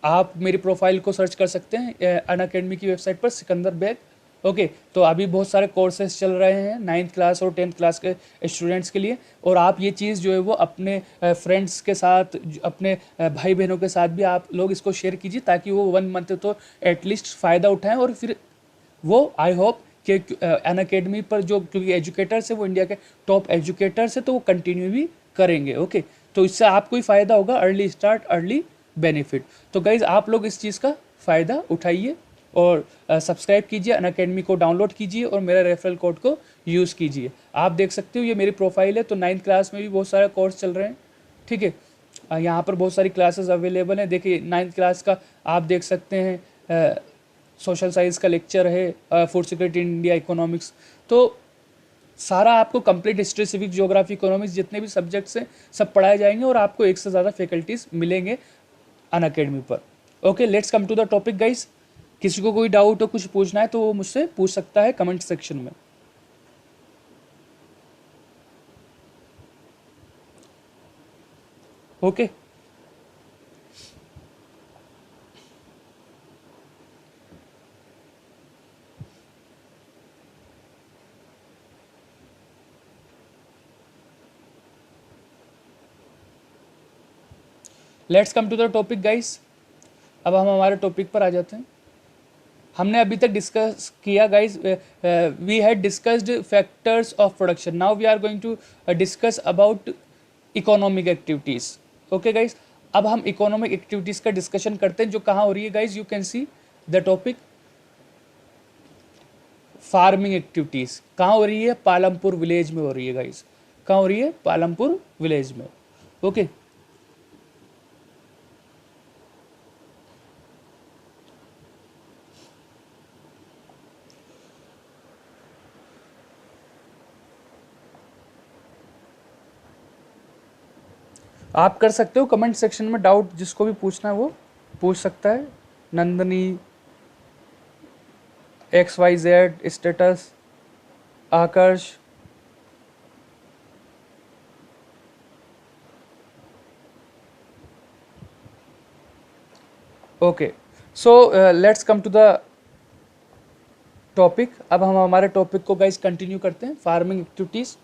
Speaker 1: आप मेरी प्रोफाइल को सर्च कर सकते हैं अन अकेडमी की वेबसाइट पर, सिकंदर बैग। ओके, तो अभी बहुत सारे कोर्सेज चल रहे हैं 9th क्लास और 10th क्लास के स्टूडेंट्स के लिए, और आप ये चीज़ जो है वो अपने फ्रेंड्स के साथ, अपने भाई बहनों के साथ भी आप लोग इसको शेयर कीजिए, ताकि वो 1 मंथ तो एटलीस्ट फ़ायदा उठाएं, और फिर वो आई होप कि अन अकेडमी पर जो, क्योंकि एजुकेटर्स है वो इंडिया के टॉप एजुकेटर्स है, तो वो कंटिन्यू भी करेंगे। ओके, तो इससे आपको ही फ़ायदा होगा, अर्ली स्टार्ट अर्ली बेनिफिट। तो गाइज़ आप लोग इस चीज़ का फ़ायदा उठाइए और सब्सक्राइब कीजिए, अन अकेडमी को डाउनलोड कीजिए और मेरा रेफरल कोड को यूज़ कीजिए। आप देख सकते हो ये मेरी प्रोफाइल है, तो 9th क्लास में भी बहुत सारे कोर्स चल रहे हैं, ठीक है। यहाँ पर बहुत सारी क्लासेस अवेलेबल हैं। देखिए 9th क्लास का आप देख सकते हैं, सोशल साइंस का लेक्चर है, food security in India, economics, तो सारा आपको complete history, civic, geography, economics, जितने भी सब्जेक्ट्स हैं सब पढ़ाए जाएंगे, और आपको एक से ज़्यादा फैकल्टीज मिलेंगे अन अकेडमी पर। Okay, let's come to the topic guys. किसी को कोई डाउट हो, कुछ पूछना है, तो वो मुझसे पूछ सकता है कमेंट सेक्शन में। Okay, let's come to the topic guys. अब हम हमारे टॉपिक पर आ जाते हैं। हमने अभी तक डिस्कस किया guys, we had discussed factors of production, now we are going to discuss about economic activities. Okay guys, अब हम इकोनॉमिक एक्टिविटीज़ का डिस्कशन करते हैं, जो कहाँ हो रही है guys. You can see the topic farming activities कहाँ हो रही है, पालमपुर विलेज में हो रही है गाइस। कहाँ हो रही है, पालमपुर विलेज में। ओके, आप कर सकते हो कमेंट सेक्शन में डाउट, जिसको भी पूछना है वो पूछ सकता है। Nandini, XYZ, status, Aakarsh, okay. So let's come to the topic. अब हम हमारे टॉपिक को गाइस कंटिन्यू करते हैं, फार्मिंग एक्टिविटीज़,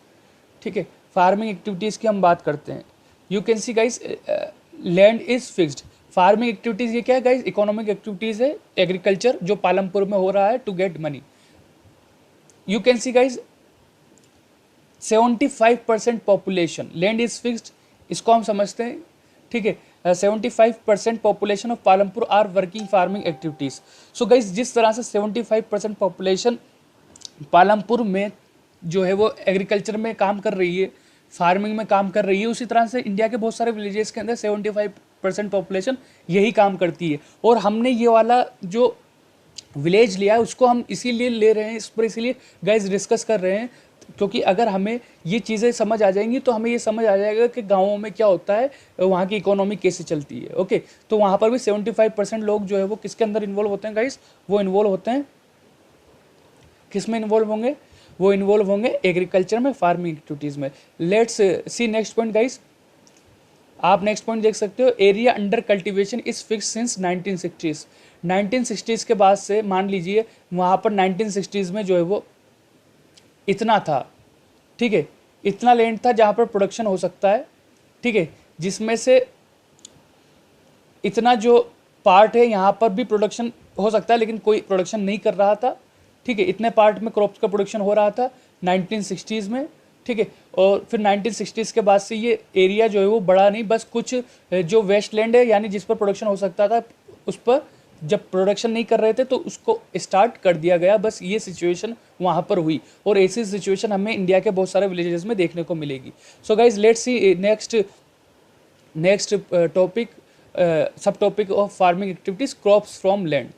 Speaker 1: ठीक है। फार्मिंग एक्टिविटीज़ की हम बात करते हैं। You can see guys, land is fixed. Farming activities ये क्या है गाइस, इकोनॉमिक एक्टिविटीज़ है, एग्रीकल्चर जो पालमपुर में हो रहा है to get money. You can see guys 75% population, land is fixed, इसको हम समझते हैं, ठीक है। 75% population of Palampur are working farming activities. So guys जिस तरह से 75% पॉपुलेशन पालमपुर में जो है वो एग्रीकल्चर में काम कर रही है, फार्मिंग में काम कर रही है, उसी तरह से इंडिया के बहुत सारे विलेजेस के अंदर 75% पॉपुलेशन यही काम करती है। और हमने ये वाला जो विलेज लिया है उसको हम इसीलिए ले रहे हैं, इस पर इसीलिए गाइज डिस्कस कर रहे हैं, क्योंकि अगर हमें ये चीज़ें समझ आ जाएंगी तो हमें ये समझ आ जाएगा कि गाँवों में क्या होता है, वहाँ की इकोनॉमी कैसे चलती है। ओके, तो वहाँ पर भी 75% लोग जो है वो किसके अंदर इन्वॉल्व होते हैं गाइज, वो इन्वॉल्व होते हैं, किस में इन्वॉल्व होंगे, वो इन्वॉल्व होंगे एग्रीकल्चर में, फार्मिंग एक्टिविटीज़ में। Let's see next point guys. आप नेक्स्ट पॉइंट देख सकते हो, area under cultivation is fix since 1960s। 1960s के बाद से मान लीजिए वहाँ पर 1960s में जो है वो इतना था, ठीक है, इतना लैंड था जहाँ पर प्रोडक्शन हो सकता है, ठीक है, जिसमें से इतना जो पार्ट है यहाँ पर भी प्रोडक्शन हो सकता है, लेकिन कोई प्रोडक्शन नहीं कर रहा था, ठीक है। इतने पार्ट में क्रॉप्स का प्रोडक्शन हो रहा था 1960s में, ठीक है। और फिर 1960s के बाद से ये एरिया जो है वो बड़ा नहीं, बस कुछ जो वेस्ट लैंड है यानी जिस पर प्रोडक्शन हो सकता था उस पर जब प्रोडक्शन नहीं कर रहे थे तो उसको स्टार्ट कर दिया गया, बस ये सिचुएशन वहाँ पर हुई। और ऐसी सिचुएशन हमें इंडिया के बहुत सारे विलेजेस में देखने को मिलेगी। So guys let's see next topic, sub topic of farming activities, crops from land.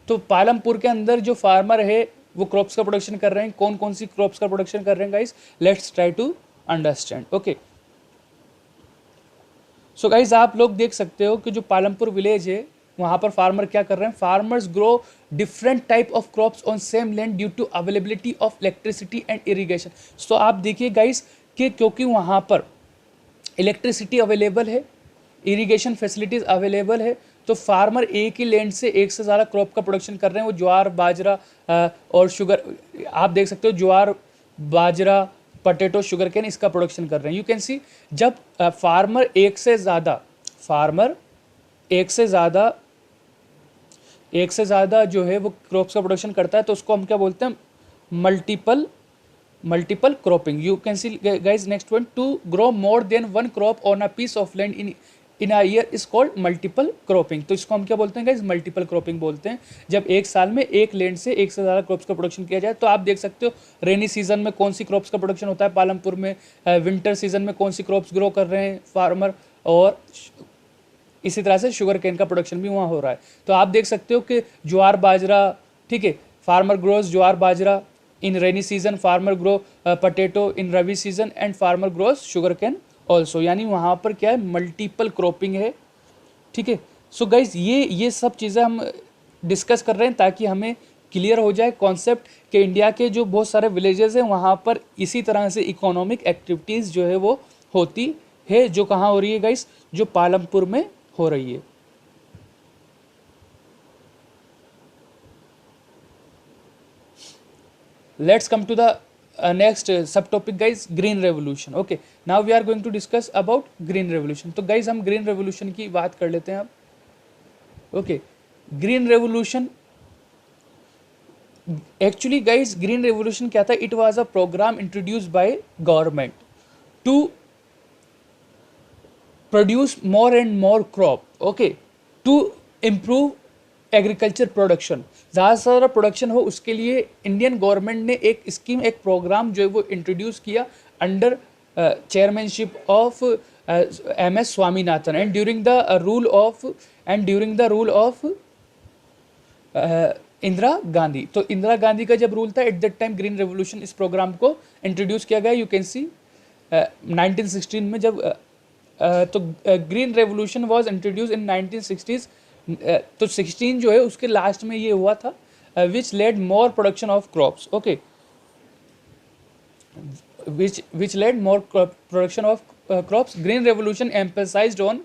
Speaker 1: तो पालमपुर के अंदर जो फार्मर है वो क्रॉप्स का प्रोडक्शन कर रहे हैं, कौन कौन सी क्रॉप्स का प्रोडक्शन कर रहे हैं guys, let's try to understand. Okay, so guys आप लोग देख सकते हो कि जो पालमपुर विलेज है वहाँ पर फार्मर क्या कर रहे हैं, farmers grow different type of crops on same land due to availability of electricity and irrigation. So आप देखिए गाइस कि क्योंकि वहाँ पर इलेक्ट्रिसिटी अवेलेबल है, इरिगेशन फैसिलिटीज़ अवेलेबल है, तो फार्मर एक ही लैंड से एक से ज़्यादा क्रॉप का प्रोडक्शन कर रहे हैं, वो ज्वार बाजरा और शुगर, आप देख सकते हो ज्वार बाजरा पटेटो शुगर कैन इसका प्रोडक्शन कर रहे हैं। यू कैन सी जब फार्मर एक से ज़्यादा जो है वो क्रॉप्स का प्रोडक्शन करता है तो उसको हम क्या बोलते हैं, multiple cropping. You can see guys next one, to grow more than one crop on a piece of land in a year is called multiple cropping. तो इसको हम क्या बोलते हैं गाइज, मल्टीपल क्रॉपिंग बोलते हैं। जब एक साल में एक लैंड से एक से ज़्यादा क्रॉप्स का प्रोडक्शन किया जाए। तो आप देख सकते हो रेनी सीजन में कौन सी क्रॉप्स का प्रोडक्शन होता है पालमपुर में, विंटर सीजन में कौन सी क्रॉप्स ग्रो कर रहे हैं फार्मर, और इसी तरह से शुगर केन का प्रोडक्शन भी वहाँ हो रहा है। तो आप देख सकते हो कि ज्वार बाजरा, ठीक है, farmer grows jowar bajra in rainy season, farmer grow potato in rabi season and farmer grows sugar cane also, यानी वहाँ पर क्या है, मल्टीपल क्रॉपिंग है, ठीक है। सो गाइज ये सब चीज़ें हम डिस्कस कर रहे हैं ताकि हमें क्लियर हो जाए कॉन्सेप्ट कि इंडिया के जो बहुत सारे विलेजेस हैं वहाँ पर इसी तरह से इकोनॉमिक एक्टिविटीज़ जो है वो होती है, जो कहाँ हो रही है गाइज, जो पालमपुर में हो रही है। Let's come to the next subtopic guys, green revolution. Okay, now we are going to discuss about green revolution. तो guys हम green revolution की बात कर लेते हैं अब। Okay, green revolution actually guys, green revolution क्या था, it was a program introduced by government to produce more and more crop, okay, to improve agriculture production, ज़्यादा से ज़्यादा प्रोडक्शन हो उसके लिए इंडियन गवर्नमेंट ने एक स्कीम, एक प्रोग्राम जो है वो इंट्रोड्यूस किया under chairmanship of MS Swaminathan and during the rule of Indira Gandhi. तो इंदिरा गांधी का जब रूल था at that time green revolution इस प्रोग्राम को इंट्रोड्यूस किया गया। यू कैन सी 1916 में जब तो green revolution was introduce in 1960s। तो 16 जो है उसके लास्ट में ये हुआ था, which led more production of crops, okay, which led more production of crops. Green revolution emphasised on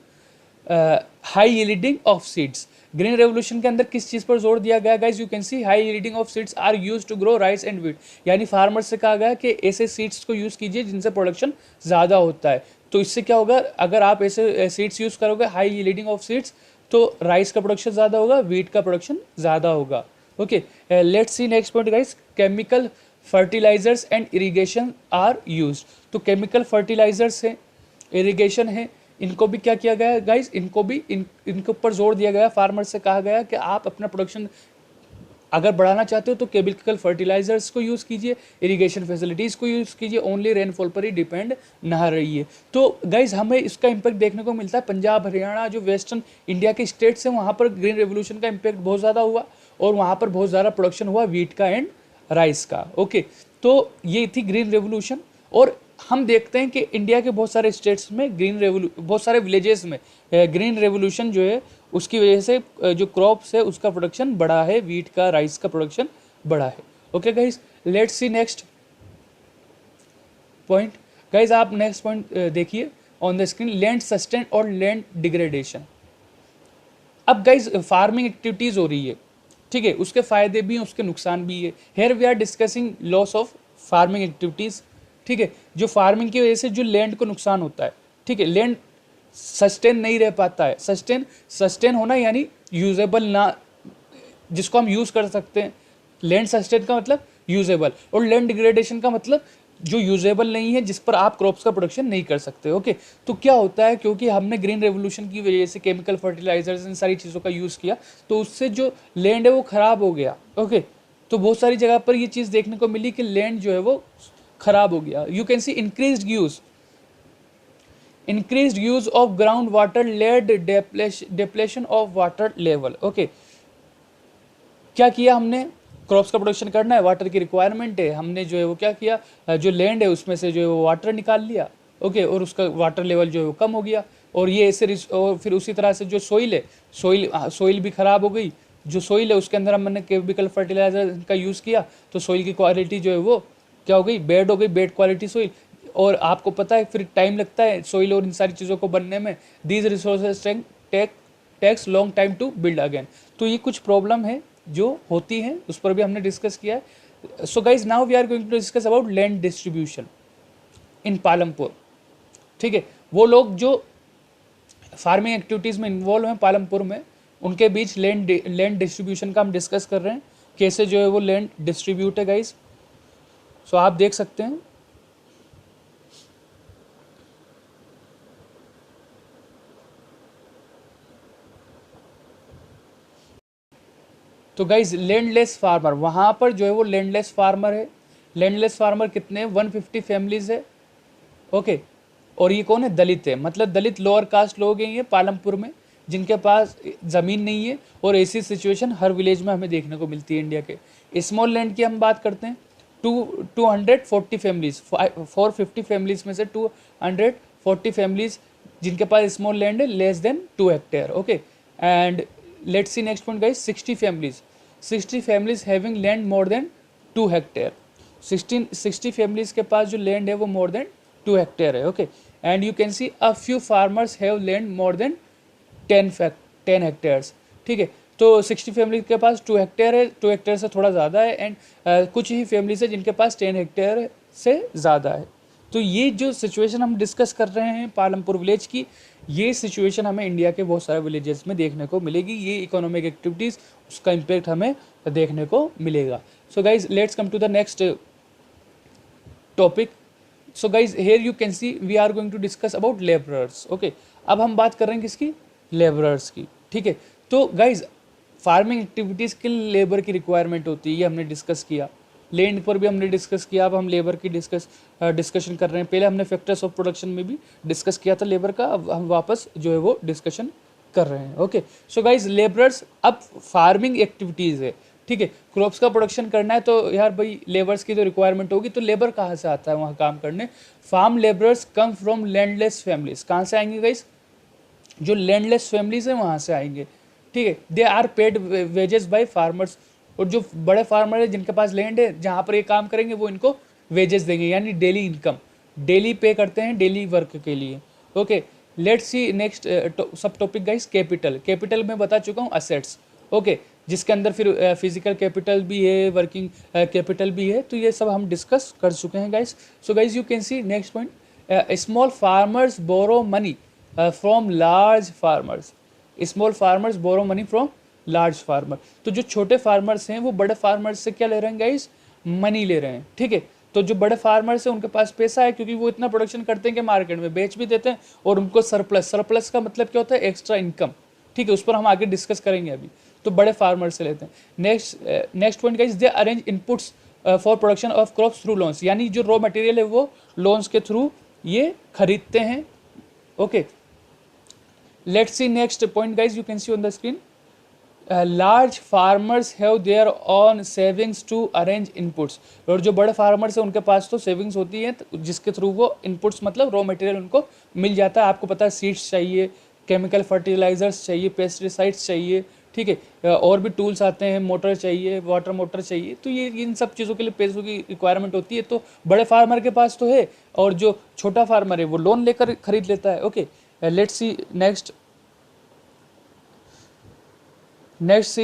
Speaker 1: high yielding of seeds. ग्रीन रेवोल्यूशन के अंदर किस चीज़ पर जोर दिया गया guys, you can see high yielding of seeds are use to grow rice and wheat, यानी फार्मर से कहा गया कि ऐसे सीड्स को यूज़ कीजिए जिनसे प्रोडक्शन ज़्यादा होता है। तो इससे क्या होगा, अगर आप ऐसे सीड्स यूज़ करोगे हाई यील्डिंग ऑफ सीड्स, तो राइस का प्रोडक्शन ज़्यादा होगा, व्हीट का प्रोडक्शन ज़्यादा होगा। Okay, let's see next point guys, chemical fertilisers and irrigation are used. तो केमिकल फर्टिलाइजर्स है, इरिगेशन है, इनको भी क्या किया गया है गाइस, इनको भी इनके ऊपर जोर दिया गया। फार्मर से कहा गया कि आप अपना प्रोडक्शन अगर बढ़ाना चाहते हो तो केमिकल फर्टिलाइजर्स को यूज़ कीजिए, इरिगेशन फैसिलिटीज़ को यूज़ कीजिए, ओनली रेनफॉल पर ही डिपेंड ना रहिए। तो गाइज हमें इसका इम्पैक्ट देखने को मिलता है पंजाब हरियाणा जो वेस्टर्न इंडिया के स्टेट्स हैं वहाँ पर ग्रीन रेवोल्यूशन का इम्पैक्ट बहुत ज़्यादा हुआ और वहाँ पर बहुत ज़्यादा प्रोडक्शन हुआ व्हीट का एंड राइस का। ओके, तो ये थी ग्रीन रेवोल्यूशन। और हम देखते हैं कि इंडिया के बहुत सारे स्टेट्स में बहुत सारे विलेजेस में ग्रीन रेवोल्यूशन जो है उसकी वजह से जो क्रॉप्स है उसका प्रोडक्शन बढ़ा है, व्हीट का राइस का प्रोडक्शन बढ़ा है। Okay guys, let's see next point. Guys आप नेक्स्ट पॉइंट देखिए on the screen, land sustain और लैंड डिग्रेडेशन। अब गाइज फार्मिंग एक्टिविटीज हो रही है, ठीक है, उसके फायदे भी हैं उसके नुकसान भी है। Here we are discussing loss of farming activities, ठीक है, जो फार्मिंग की वजह से जो लैंड को नुकसान होता है, ठीक है, लैंड सस्टेन नहीं रह पाता है। सस्टेन होना यानी यूजेबल ना, जिसको हम यूज़ कर सकते हैं। लैंड सस्टेन का मतलब यूजेबल, और लैंड डिग्रेडेशन का मतलब जो यूजेबल नहीं है, जिस पर आप क्रॉप्स का प्रोडक्शन नहीं कर सकते। ओके, तो क्या होता है, क्योंकि हमने ग्रीन रेवोल्यूशन की वजह से केमिकल फर्टिलाइजर्स इन सारी चीज़ों का यूज़ किया तो उससे जो लैंड है वो ख़राब हो गया। ओके, तो बहुत सारी जगह पर ये चीज़ देखने को मिली कि लैंड जो है वो ख़राब हो गया। You can C increased use of groundwater led depletion of water level। Okay, क्या किया हमने, क्रॉप्स का प्रोडक्शन करना है, वाटर की रिक्वायरमेंट है, हमने जो है वो क्या किया, जो लैंड है उसमें से जो है वो वाटर निकाल लिया। ओके, और उसका वाटर लेवल जो है वो कम हो गया, और ये ऐसे और फिर उसी तरह से जो सोइल है, सोइल भी ख़राब हो गई। जो सोइल है उसके अंदर हमने केमिकल फर्टिलाइजर का यूज़ किया तो सोइल की क्वालिटी जो है वो क्या हो गई, बैड हो गई, बैड क्वालिटी सोइल। और आपको पता है फिर टाइम लगता है सोइल और इन सारी चीज़ों को बनने में। These resources take takes long time to build again. तो ये कुछ प्रॉब्लम है जो होती हैं, उस पर भी हमने डिस्कस किया है। So guys now we are going to discuss about land distribution in Palampur. ठीक है, वो लोग जो फार्मिंग एक्टिविटीज़ में इन्वॉल्व हैं पालमपुर में, उनके बीच लैंड डिस्ट्रीब्यूशन का हम डिस्कस कर रहे हैं, कैसे जो है वो लैंड डिस्ट्रीब्यूट है गाइज। सो आप देख सकते हैं तो गाइज लैंडलेस फार्मर, वहाँ पर जो है वो लैंडलेस फार्मर है। लैंडलेस फार्मर कितने हैं? 150 फैमिलीज है। ओके, और ये कौन है? दलित है, मतलब दलित लोअर कास्ट लोग हैं ये पालमपुर में, जिनके पास ज़मीन नहीं है। और ऐसी सिचुएशन हर विलेज में हमें देखने को मिलती है इंडिया के। स्मॉल लैंड की हम बात करते हैं, 240 फैमिलीज, 450 फैमिलीज में से 240 फैमिलीज जिनके पास स्मॉल लैंड है less than 2 hectare. Okay, and let's see next point guys, 60 families having land more than 2 hectare. 60 families के पास जो लैंड है वो मोर देन 2 हेक्टेयर है। Okay, and you can C a few farmers have land more than 10 hectares. ठीक है, तो 60 family के पास 2 hectare है, 2 हेक्टेयर से थोड़ा ज़्यादा है, एंड कुछ ही फैमिलीज है जिनके पास 10 हेक्टेयर से ज़्यादा है। तो ये जो सिचुएशन हम डिस्कस कर रहे हैं पालमपुर विलेज की, ये सिचुएशन हमें इंडिया के बहुत सारे विलेजेस में देखने को मिलेगी। ये इकोनॉमिक एक्टिविटीज़, उसका इम्पेक्ट हमें देखने को मिलेगा। So guys let's come to the next topic. So guys here you can see we are going to discuss about labourers. Okay, अब हम बात कर रहे हैं किसकी? लेबरर्स की। ठीक है, तो गाइज फार्मिंग एक्टिविटीज़ के लिए लेबर की रिक्वायरमेंट होती है, ये हमने डिस्कस किया। लैंड पर भी हमने डिस्कस किया, अब हम लेबर की डिस्कशन कर रहे हैं। पहले हमने फैक्टर्स ऑफ प्रोडक्शन में भी डिस्कस किया था लेबर का, अब हम वापस जो है वो डिस्कशन कर रहे हैं। ओके, सो गाइज लेबरर्स, अब फार्मिंग एक्टिविटीज़ है, ठीक है, क्रॉप्स का प्रोडक्शन करना है, तो यार भाई लेबर्स की तो रिक्वायरमेंट होगी, तो लेबर कहाँ से आता है वहाँ काम करने? Farm labourers come from landless families. कहाँ से आएंगे गाइज? जो लैंडलेस फैमिलीज हैं वहाँ से आएंगे। ठीक है, they are paid wages by farmers. और जो बड़े फार्मर है जिनके पास लैंड है जहाँ पर ये काम करेंगे, वो इनको वेजेस देंगे, यानी डेली इनकम, डेली पे करते हैं डेली वर्क के लिए। ओके, लेट्स सी नेक्स्ट सब टॉपिक गाइस। कैपिटल में बता चुका हूँ, असेट्स। ओके, जिसके अंदर फिर फिजिकल कैपिटल भी है, वर्किंग कैपिटल भी है, तो ये सब हम डिस्कस कर चुके हैं guys. So guys you can see next point, small farmers borrow money from large farmers. Small farmers borrow money from large farmer. तो जो छोटे फार्मर्स हैं वो बड़े फार्मर्स से क्या ले रहे हैं गाइस? मनी ले रहे हैं। ठीक है, तो जो बड़े फार्मर्स हैं उनके पास पैसा है, क्योंकि वो इतना प्रोडक्शन करते हैं कि मार्केट में बेच भी देते हैं, और उनको सरप्लस का मतलब क्या होता है? Extra income. ठीक है, उस पर हम आगे डिस्कस करेंगे अभी। तो बड़े फार्मर से लेते हैं। Next point guys, they arrange inputs for production of crops through loans, यानी जो रॉ मटेरियल है वो लोन्स के थ्रू ये खरीदते हैं। Okay, let's see next point guys, you can see on the screen. Large farmers have their own savings to arrange inputs. और जो बड़े फार्मर्स हैं उनके पास तो सेविंग्स होती है, जिसके थ्रू वो इनपुट्स मतलब रॉ मटेरियल उनको मिल जाता है। आपको पता है सीड्स चाहिए, केमिकल फर्टिलाइजर्स चाहिए, पेस्टिसाइड्स चाहिए, ठीक है, और भी टूल्स आते हैं, मोटर चाहिए, वाटर मोटर चाहिए, तो ये इन सब चीज़ों के लिए पैसों की रिक्वायरमेंट होती है। तो बड़े फार्मर के पास तो है, और जो छोटा फार्मर है वो लोन लेकर खरीद लेता है। Okay, let's see next next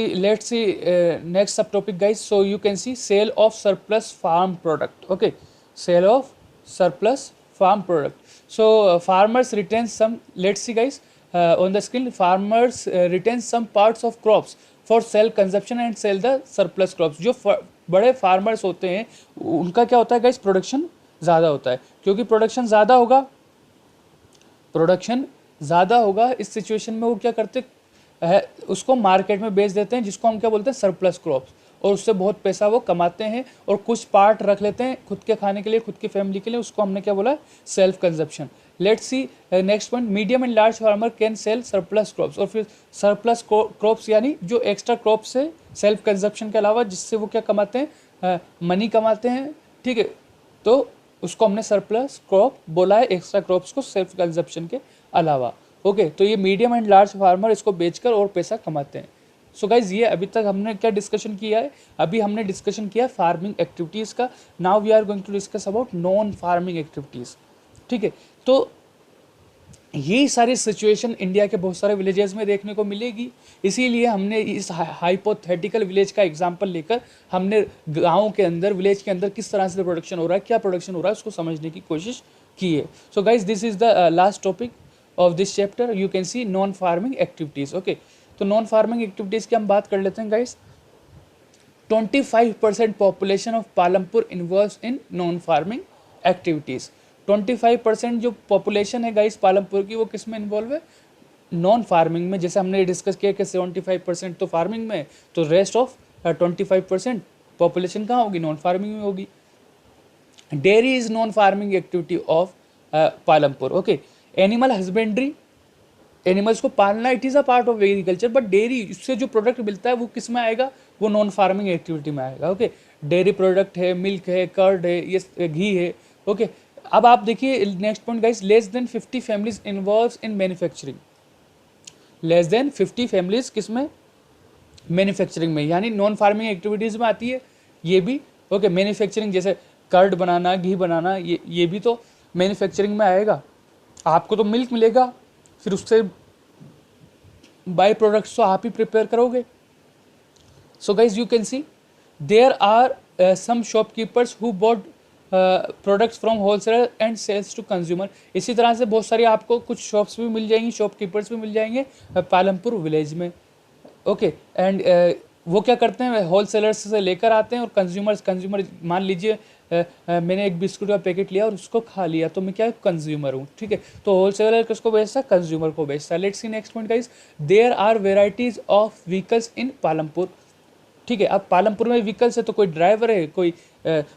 Speaker 1: subtopic guys. So you can see sale of surplus farm product. Okay, sale of surplus farm product. So farmers retain some, let's see guys, on the screen, farmers retain some parts of crops for self consumption and sell the surplus crops. जो बड़े farmers होते हैं उनका क्या होता है guys? Production ज़्यादा होता है, क्योंकि प्रोडक्शन ज़्यादा होगा इस सिचुएशन में वो क्या करते है? उसको मार्केट में बेच देते हैं, जिसको हम क्या बोलते हैं? सरप्लस क्रॉप्स, और उससे बहुत पैसा वो कमाते हैं, और कुछ पार्ट रख लेते हैं खुद के खाने के लिए, खुद की फैमिली के लिए, उसको हमने क्या बोला? Self consumption. Let's see next point, medium and large farmer can sell surplus crops. और फिर सरप्लस क्रॉप्स यानी जो एक्स्ट्रा क्रॉप्स है सेल्फ कंजप्शन के अलावा, जिससे वो क्या कमाते हैं? मनी कमाते हैं। ठीक है, तो उसको हमने सरप्लस क्रॉप बोला है, एक्स्ट्रा क्रॉप्स को सेल्फ कंजप्शन के अलावा। ओके, तो ये मीडियम एंड लार्ज फार्मर इसको बेचकर और पैसा कमाते हैं। सो गाइज ये अभी तक हमने क्या डिस्कशन किया है? अभी हमने डिस्कशन किया फार्मिंग एक्टिविटीज़ का। Now we are going to discuss about non farming activities. ठीक है, तो यही सारी सिचुएशन इंडिया के बहुत सारे विलेजेस में देखने को मिलेगी। इसीलिए हमने इस हाइपोथेटिकल विलेज का एग्जांपल लेकर हमने गाँव के अंदर, विलेज के अंदर किस तरह से प्रोडक्शन हो रहा है, क्या प्रोडक्शन हो रहा है, उसको समझने की कोशिश की है। So guys, this is the last topic of this chapter. You can C non farming activities. Okay, तो नॉन फार्मिंग एक्टिविटीज़ की हम बात कर लेते हैं guys. 25% population of Palampur involve in non farming activities. 25% जो पॉपुलेशन है गाइस पालमपुर की, वो किस में इन्वॉल्व है? नॉन फार्मिंग में। जैसे हमने डिस्कस किया कि 75% तो फार्मिंग में, तो रेस्ट ऑफ 25% पॉपुलेशन कहाँ होगी? नॉन फार्मिंग में होगी। Dairy is non farming activity of Palampur. Okay, animal husbandry, animals को पालना, it is a part of agriculture, but dairy, इससे जो प्रोडक्ट मिलता है वो किस में आएगा? वो नॉन फार्मिंग एक्टिविटी में आएगा। ओके, डेयरी प्रोडक्ट है, मिल्क है, कर्ड है, ये घी है। ओके, अब आप देखिए next point guys, less than 50 families involve in manufacturing. Less than 50 families किस में? मैन्युफैक्चरिंग में, यानी नॉन फार्मिंग एक्टिविटीज़ में आती है ये भी। ओके, मैन्युफैक्चरिंग जैसे कर्ड बनाना, घी बनाना, ये भी तो मैन्युफैक्चरिंग में आएगा। आपको तो मिल्क मिलेगा, फिर उससे बाई प्रोडक्ट्स तो आप ही प्रिपेयर करोगे। So guys, you can see there are some shopkeepers who bought products from wholesaler and sells to consumer. इसी तरह से बहुत सारी आपको कुछ शॉप्स भी मिल जाएंगी, शॉपकीपर्स भी मिल जाएंगे पालमपुर विलेज में। ओके, एंड वो क्या करते हैं? होलसेलर्स से लेकर आते हैं और कंज्यूमर मान लीजिए मैंने एक बिस्कुट का पैकेट लिया और उसको खा लिया, तो मैं क्या कंज्यूमर हूँ, ठीक है। तो होलसेलर किसको बेचता है? कंज्यूमर को बेचता है। Let's see next point guys, there are varieties of vehicles in Palampur. ठीक है, अब पालमपुर में व्हीकल्स है तो कोई ड्राइवर है, कोई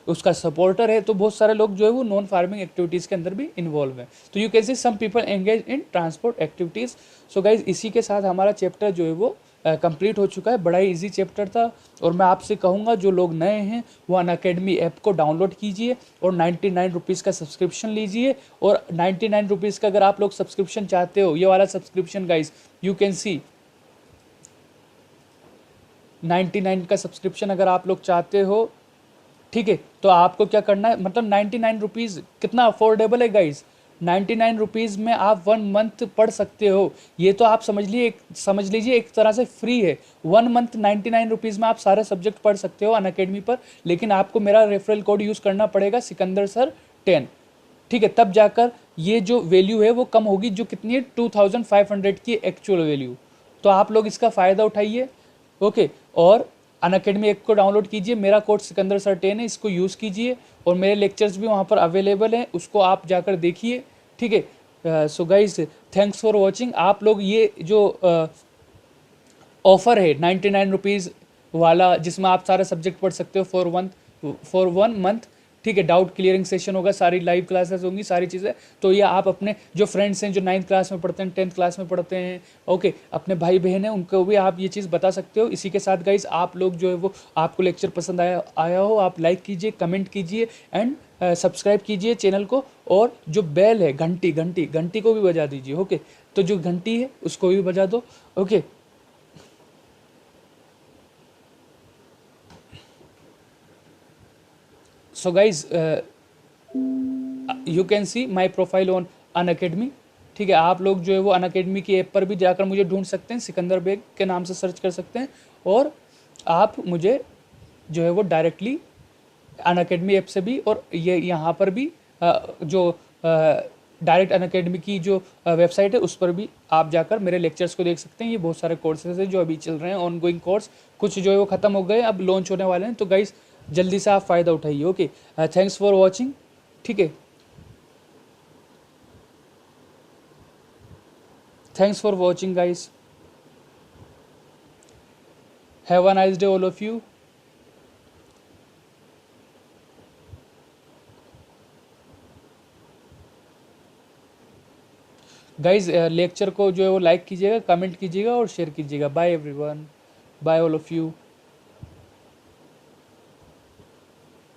Speaker 1: उसका सपोर्टर है, तो बहुत सारे लोग जो है वो नॉन फार्मिंग एक्टिविटीज़ के अंदर भी इन्वॉल्व हैं। तो you can see some people engage in transport activities. So guys, इसी के साथ हमारा चैप्टर जो है वो कंप्लीट हो चुका है। बड़ा ही ईजी चैप्टर था, और मैं आपसे कहूँगा जो लोग नए हैं वो अनअकैडमी ऐप को डाउनलोड कीजिए और 99 रुपीज़ का सब्सक्रिप्शन लीजिए। और 99 रुपीज़ का अगर आप लोग सब्सक्रिप्शन चाहते हो, ये वाला सब्सक्रिप्शन गाइज, यू कैन सी 99 का सब्सक्रिप्शन अगर आप लोग चाहते हो, ठीक है, तो आपको क्या करना है, मतलब 99 रुपीज़ कितना अफोर्डेबल है गाइज। 99 रुपीज़ में आप 1 मंथ पढ़ सकते हो। ये तो आप समझ लीजिए एक तरह से फ्री है। 1 मंथ 99 रुपीज़ में आप सारे सब्जेक्ट पढ़ सकते हो अनअकैडमी पर, लेकिन आपको मेरा रेफरल कोड यूज़ करना पड़ेगा, सिकंदर सर 10। ठीक है, तब जाकर ये जो वैल्यू है वो कम होगी, जो कितनी है 2500 की एक्चुअल वैल्यू। तो आप लोग इसका फ़ायदा उठाइए। ओके, और अनअकैडमी ऐप को डाउनलोड कीजिए, मेरा कोड सिकंदर सर 10 है, इसको यूज़ कीजिए, और मेरे लेक्चर्स भी वहाँ पर अवेलेबल हैं, उसको आप जाकर देखिए। ठीक है, so guys, thanks for watching. आप लोग ये जो ऑफ़र है 99 रुपीज़ वाला, जिसमें आप सारे सब्जेक्ट पढ़ सकते हो फॉर वन मंथ, ठीक है, डाउट क्लियरिंग सेशन होगा, सारी लाइव क्लासेस होंगी, सारी चीज़ें। तो ये आप अपने जो फ्रेंड्स हैं जो 9th क्लास में पढ़ते हैं, 10th क्लास में पढ़ते हैं, ओके, अपने भाई बहन हैं, उनको भी आप ये चीज़ बता सकते हो। इसी के साथ गाइज, आप लोग जो है वो, आपको लेक्चर पसंद आया हो, आप लाइक कीजिए, कमेंट कीजिए, एंड सब्सक्राइब कीजिए चैनल को, और जो बेल है, घंटी को भी बजा दीजिए। ओके, तो जो घंटी है उसको भी बजा दो। Okay, so guys, you can C my profile on Unacademy. ठीक है, आप लोग जो है वो अनअकैडमी की ऐप पर भी जाकर मुझे ढूंढ सकते हैं, सिकंदर बेग के नाम से सर्च कर सकते हैं, और आप मुझे जो है वो डायरेक्टली अनअकैडमी ऐप से भी, और ये यहाँ पर भी जो डायरेक्ट अनअकैडमी की जो वेबसाइट है उस पर भी आप जाकर मेरे लेक्चर्स को देख सकते हैं। ये बहुत सारे कोर्सेज हैं जो अभी चल रहे हैं, ऑन गोइंग कोर्स, कुछ जो है वो ख़त्म हो गए, अब लॉन्च होने वाले हैं। तो गाइस, जल्दी से आप फ़ायदा उठाइए। Okay, thanks for watching. ठीक है, thanks for watching guys, have a nice day all of you. Guys, lecture को जो है वो लाइक कीजिएगा, कमेंट कीजिएगा और शेयर कीजिएगा। Bye everyone, bye all of you.